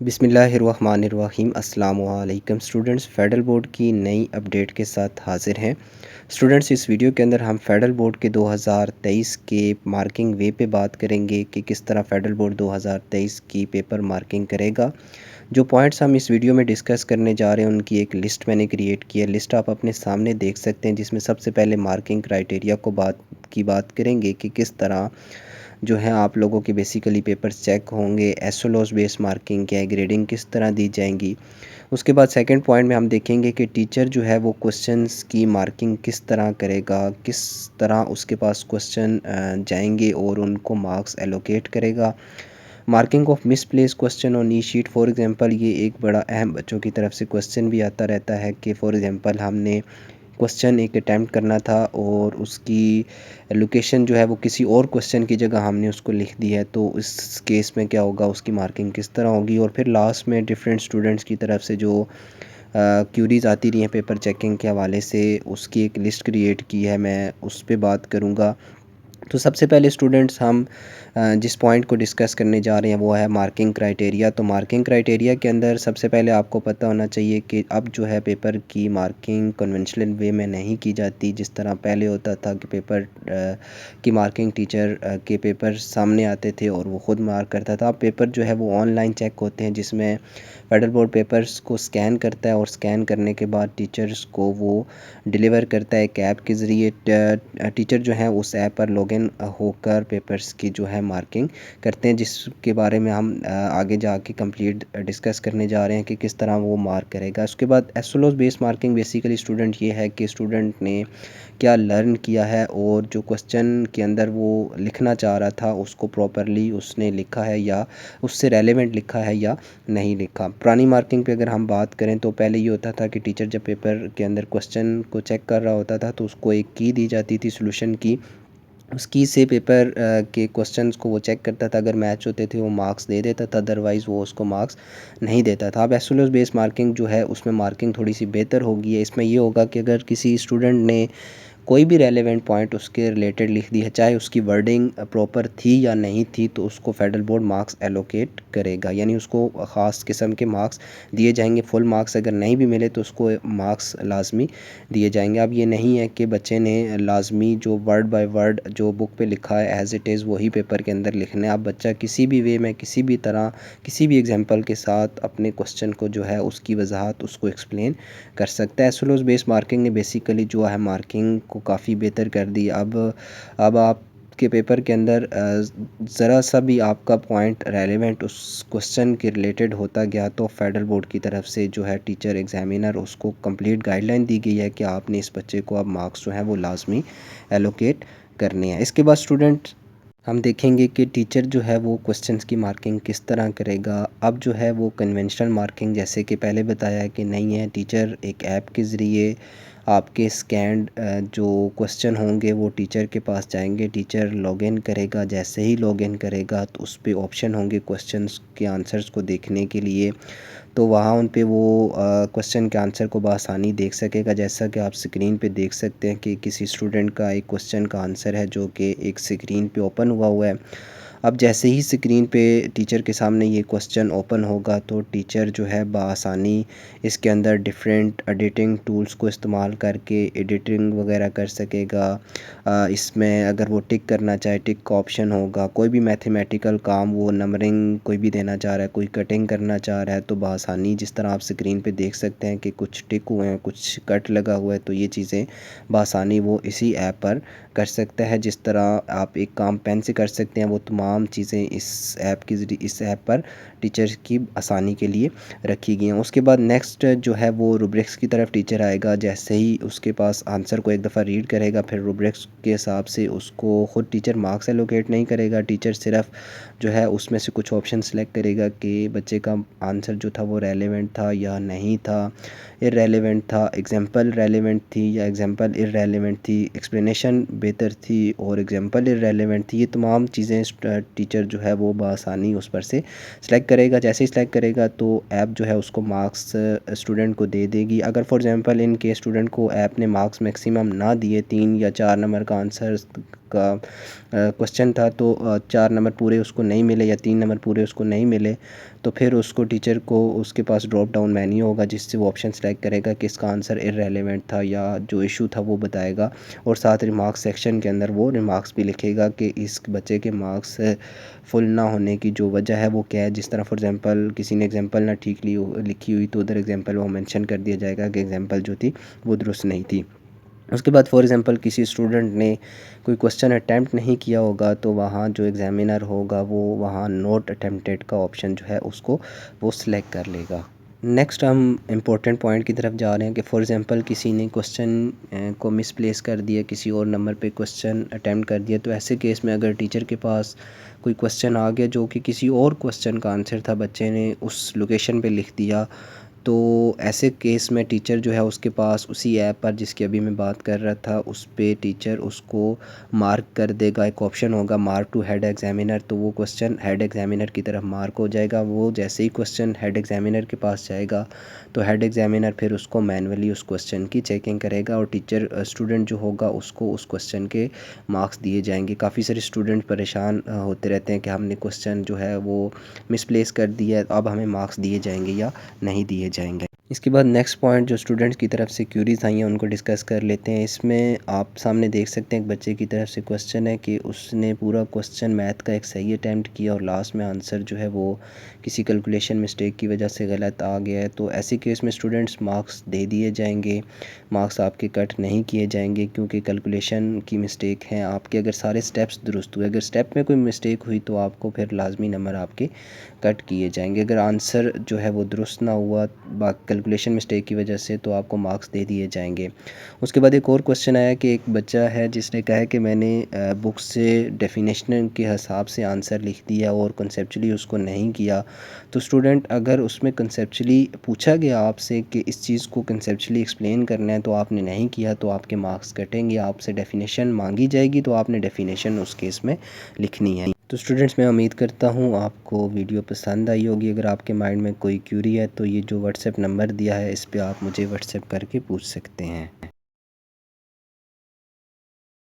बिस्मिल्लाहिर्रहमानिर्रहीम अस्सलाम वालेकुम स्टूडेंट्स। फेडरल बोर्ड की नई अपडेट के साथ हाजिर हैं। स्टूडेंट्स, इस वीडियो के अंदर हम फेडरल बोर्ड के 2023 के मार्किंग वे पे बात करेंगे कि किस तरह फेडरल बोर्ड 2023 की पेपर मार्किंग करेगा। जो पॉइंट्स हम इस वीडियो में डिस्कस करने जा रहे हैं उनकी एक लिस्ट मैंने क्रिएट की है। लिस्ट आप अपने सामने देख सकते हैं, जिसमें सबसे पहले मार्किंग क्राइटेरिया की बात करेंगे कि किस तरह जो है आप लोगों के बेसिकली पेपर्स चेक होंगे। एसओलॉस बेस मार्किंग क्या है, ग्रेडिंग किस तरह दी जाएंगी। उसके बाद सेकंड पॉइंट में हम देखेंगे कि टीचर जो है वो क्वेश्चंस की मार्किंग किस तरह करेगा, किस तरह उसके पास क्वेश्चन जाएंगे और उनको मार्क्स एलोकेट करेगा। Marking of misplace question on E sheet, for example ये एक बड़ा अहम बच्चों की तरफ से क्वेश्चन भी आता रहता है कि फॉर एग्जांपल हमने क्वेश्चन एक अटैम्प्ट करना था और उसकी लोकेशन जो है वो किसी और क्वेश्चन की जगह हमने उसको लिख दी है, तो इस केस में क्या होगा, उसकी मार्किंग किस तरह होगी। और फिर लास्ट में डिफरेंट स्टूडेंट्स की तरफ से जो क्यूरीज आती रही हैं पेपर चेकिंग के हवाले से, उसकी एक लिस्ट क्रिएट की है, मैं उस पर बात करूँगा। तो सबसे पहले स्टूडेंट्स हम जिस पॉइंट को डिस्कस करने जा रहे हैं वो है मार्किंग क्राइटेरिया। तो मार्किंग क्राइटेरिया के अंदर सबसे पहले आपको पता होना चाहिए कि अब जो है पेपर की मार्किंग कन्वेंशनल वे में नहीं की जाती, जिस तरह पहले होता था कि पेपर की मार्किंग टीचर के पेपर सामने आते थे और वो ख़ुद मार्क करता था। अब पेपर जो है वो ऑनलाइन चेक होते हैं, जिसमें फेडरल बोर्ड पेपर्स को स्कैन करता है और स्कैन करने के बाद टीचर्स को वो डिलीवर करता है एक ऐप के ज़रिए। टीचर जो है उस ऐप पर लॉगिन होकर पेपर्स की जो है मार्किंग करते हैं, जिसके बारे में हम आगे जाके कंप्लीट डिस्कस करने जा रहे हैं कि किस तरह वो मार्क करेगा। उसके बाद एसओलॉस बेस मार्किंग बेसिकली स्टूडेंट ये है कि स्टूडेंट ने क्या लर्न किया है और जो क्वेश्चन के अंदर वो लिखना चाह रहा था उसको प्रॉपरली उसने लिखा है या उससे रेलेवेंट लिखा है या नहीं लिखा। पुरानी मार्किंग पे अगर हम बात करें तो पहले ये होता था कि टीचर जब पेपर के अंदर क्वेश्चन को चेक कर रहा होता था तो उसको एक की दी जाती थी सॉल्यूशन की। उस की से पेपर के क्वेश्चंस को वो चेक करता था, अगर मैच होते थे वो मार्क्स दे देता था, अदरवाइज़ वो उसको मार्क्स नहीं देता था। अब एसओलॉस बेस मार्किंग जो है उसमें मार्किंग थोड़ी सी बेहतर होगी है। इसमें ये होगा कि अगर किसी स्टूडेंट ने कोई भी रेलेवेंट पॉइंट उसके रिलेटेड लिख दी है, चाहे उसकी वर्डिंग प्रॉपर थी या नहीं थी, तो उसको फेडरल बोर्ड मार्क्स एलोकेट करेगा, यानी उसको ख़ास किस्म के मार्क्स दिए जाएंगे। फुल मार्क्स अगर नहीं भी मिले तो उसको मार्क्स लाजमी दिए जाएंगे। अब ये नहीं है कि बच्चे ने लाजमी जो वर्ड बाय वर्ड जो बुक पे लिखा है एज़ इट इज़ वही पेपर के अंदर लिखना है। अब बच्चा किसी भी वे में, किसी भी तरह, किसी भी एग्जांपल के साथ अपने क्वेश्चन को जो है उसकी वजाहत उसको एक्सप्लेन कर सकता है। एसओलॉस बेस मार्किंग ने बेसिकली जो है मार्किंग को काफ़ी बेहतर कर दी। अब आपके पेपर के अंदर ज़रा सा भी आपका पॉइंट रेलेवेंट उस क्वेश्चन के रिलेटेड होता गया तो फेडरल बोर्ड की तरफ से जो है टीचर एग्जामिनर उसको कंप्लीट गाइडलाइन दी गई है कि आपने इस बच्चे को अब मार्क्स जो है वो लाजमी एलोकेट करने हैं। इसके बाद स्टूडेंट हम देखेंगे कि टीचर जो है वो क्वेश्चंस की मार्किंग किस तरह करेगा। अब जो है वो कन्वेंशनल मार्किंग जैसे कि पहले बताया है कि नहीं है, टीचर एक ऐप के ज़रिए आपके स्कैन्ड जो क्वेश्चन होंगे वो टीचर के पास जाएंगे, टीचर लॉगिन करेगा। जैसे ही लॉगिन करेगा तो उस पे ऑप्शन होंगे क्वेश्चंस के आंसर्स को देखने के लिए, तो वहाँ उन पे वो क्वेश्चन के आंसर को बआसानी देख सकेगा। जैसा कि आप स्क्रीन पे देख सकते हैं कि किसी स्टूडेंट का एक क्वेश्चन का आंसर है जो कि एक स्क्रीन पे ओपन हुआ है। अब जैसे ही स्क्रीन पे टीचर के सामने ये क्वेश्चन ओपन होगा तो टीचर जो है बआसानी इसके अंदर डिफरेंट एडिटिंग टूल्स को इस्तेमाल करके एडिटिंग वगैरह कर सकेगा। इसमें अगर वो टिक करना चाहे टिक का ऑप्शन होगा, कोई भी मैथमेटिकल काम वो नंबरिंग कोई भी देना चाह रहा है, कोई कटिंग करना चाह रहा है तो बआसानी जिस तरह आप स्क्रीन पे देख सकते हैं कि कुछ टिक हुए हैं, कुछ कट लगा हुआ है, तो ये चीज़ें बआसानी वो इसी ऐप पर कर सकता है। जिस तरह आप एक काम पेन से कर सकते हैं वो तमाम चीज़ें इस ऐप पर टीचर की आसानी के लिए रखी गई हैं। उसके बाद नेक्स्ट जो है वो रूब्रिक्स की तरफ टीचर आएगा। जैसे ही उसके पास आंसर को एक दफ़ा रीड करेगा फिर रूब्रिक्स के हिसाब से उसको ख़ुद टीचर मार्क्स एलोकेट नहीं करेगा। टीचर सिर्फ जो है उसमें से कुछ ऑप्शन सेलेक्ट करेगा कि बच्चे का आंसर जो था वो रेलेवेंट था या नहीं था, इररेलेवेंट था, एग्जांपल रेलेवेंट थी या एग्जांपल इररेलेवेंट थी, एक्सप्लेनेशन बेहतर थी और एग्जांपल इररेलेवेंट थी। ये तमाम चीज़ें टीचर जो है वो बआसानी उस पर से सिलेक्ट करेगा। जैसे ही सिलेक्ट करेगा तो ऐप जो है उसको मार्क्स स्टूडेंट को दे देगी। अगर for example in case student को ऐप ने मार्क्स मैक्सिमम ना दिए, 3 या 4 नंबर का आंसर का क्वेश्चन था तो 4 नंबर पूरे उसको नहीं मिले या 3 नंबर पूरे उसको नहीं मिले, तो फिर उसको टीचर को उसके पास ड्रॉप डाउन मेन्यू होगा जिससे वो ऑप्शन सेलेक्ट करेगा कि इसका आंसर इररेलेवेंट था या जो इशू था वो बताएगा, और साथ रिमार्क्स सेक्शन के अंदर वो रिमार्क्स भी लिखेगा कि इस बच्चे के मार्क्स फुल ना होने की जो वजह है वो क्या है। जिस तरह फॉर एग्ज़ाम्पल किसी ने एग्ज़ाम्पल ना ठीक लिखी हुई तो उधर एग्ज़ाम्पल वो मेंशन कर दिया जाएगा कि एग्ज़ाम्पल जो थी वो दुरुस्त नहीं थी। उसके बाद फॉर एग्ज़ाम्पल किसी स्टूडेंट ने कोई क्वेश्चन अटैम्प्ट नहीं किया होगा तो वहाँ जो एग्ज़ामिनर होगा वो वहाँ नोट अटेम्प्टेड का ऑप्शन जो है उसको वो सिलेक्ट कर लेगा। नेक्स्ट हम इम्पोर्टेंट पॉइंट की तरफ जा रहे हैं कि फॉर एग्ज़ाम्पल किसी ने क्वेश्चन को मिसप्लेस कर दिया, किसी और नंबर पे क्वेश्चन अटैम्प्ट कर दिया, तो ऐसे केस में अगर टीचर के पास कोई क्वेश्चन आ गया जो कि किसी और क्वेश्चन का आंसर था, बच्चे ने उस लोकेशन पे लिख दिया, तो ऐसे केस में टीचर जो है उसके पास उसी ऐप पर जिसकी अभी मैं बात कर रहा था उस पे टीचर उसको मार्क कर देगा। एक ऑप्शन होगा मार्क टू हेड एग्ज़ामिनर, तो वो क्वेश्चन हेड एग्ज़ामिनर की तरफ मार्क हो जाएगा। वो जैसे ही क्वेश्चन हेड एग्ज़ामिनर के पास जाएगा तो हेड एग्ज़ामिनर फिर उसको मैनुअली उस क्वेश्चन की चेकिंग करेगा और टीचर स्टूडेंट जो होगा उसको उस क्वेश्चन के मार्क्स दिए जाएंगे। काफ़ी सारे स्टूडेंट परेशान होते रहते हैं कि हमने क्वेश्चन जो है वो मिसप्लेस कर दिया है, अब हमें मार्क्स दिए जाएंगे या नहीं दिए जाएंगे। इसके बाद नेक्स्ट पॉइंट जो स्टूडेंट्स की तरफ से क्यूरीज आई हैं उनको डिस्कस कर लेते हैं। इसमें आप सामने देख सकते हैं एक बच्चे की तरफ से क्वेश्चन है कि उसने पूरा क्वेश्चन मैथ का एक सही अटैम्प्ट किया और लास्ट में आंसर जो है वो किसी कैलकुलेशन मिस्टेक की वजह से गलत आ गया है। तो ऐसी केस में स्टूडेंट्स मार्क्स दे दिए जाएंगे, मार्क्स आपके कट नहीं किए जाएंगे क्योंकि कैलकुलेशन की मिस्टेक है आपके। अगर सारे स्टेप्स दुरुस्त हुए, अगर स्टेप में कोई मिस्टेक हुई तो आपको फिर लाजमी नंबर आपके कट किए जाएंगे। अगर आंसर जो है वो दुरुस्त ना हुआ कैलकुलेशन मिस्टेक की वजह से तो आपको मार्क्स दे दिए जाएंगे। उसके बाद एक और क्वेश्चन आया कि एक बच्चा है जिसने कहा है कि मैंने बुक से डेफिनेशन के हिसाब से आंसर लिख दिया और कंसेप्चुअली उसको नहीं किया। तो स्टूडेंट अगर उसमें कंसेप्चुअली पूछा गया आपसे कि इस चीज़ को कंसेप्चुअली एक्सप्लेन करना है तो आपने नहीं किया तो आपके मार्क्स कटेंगे। आपसे डेफिनेशन मांगी जाएगी तो आपने डेफिनेशन उस केस में लिखनी है। तो स्टूडेंट्स मैं उम्मीद करता हूँ आपको वीडियो पसंद आई होगी। अगर आपके माइंड में कोई क्यूरी है तो ये जो व्हाट्सएप नंबर दिया है इस पे आप मुझे व्हाट्सएप करके पूछ सकते हैं।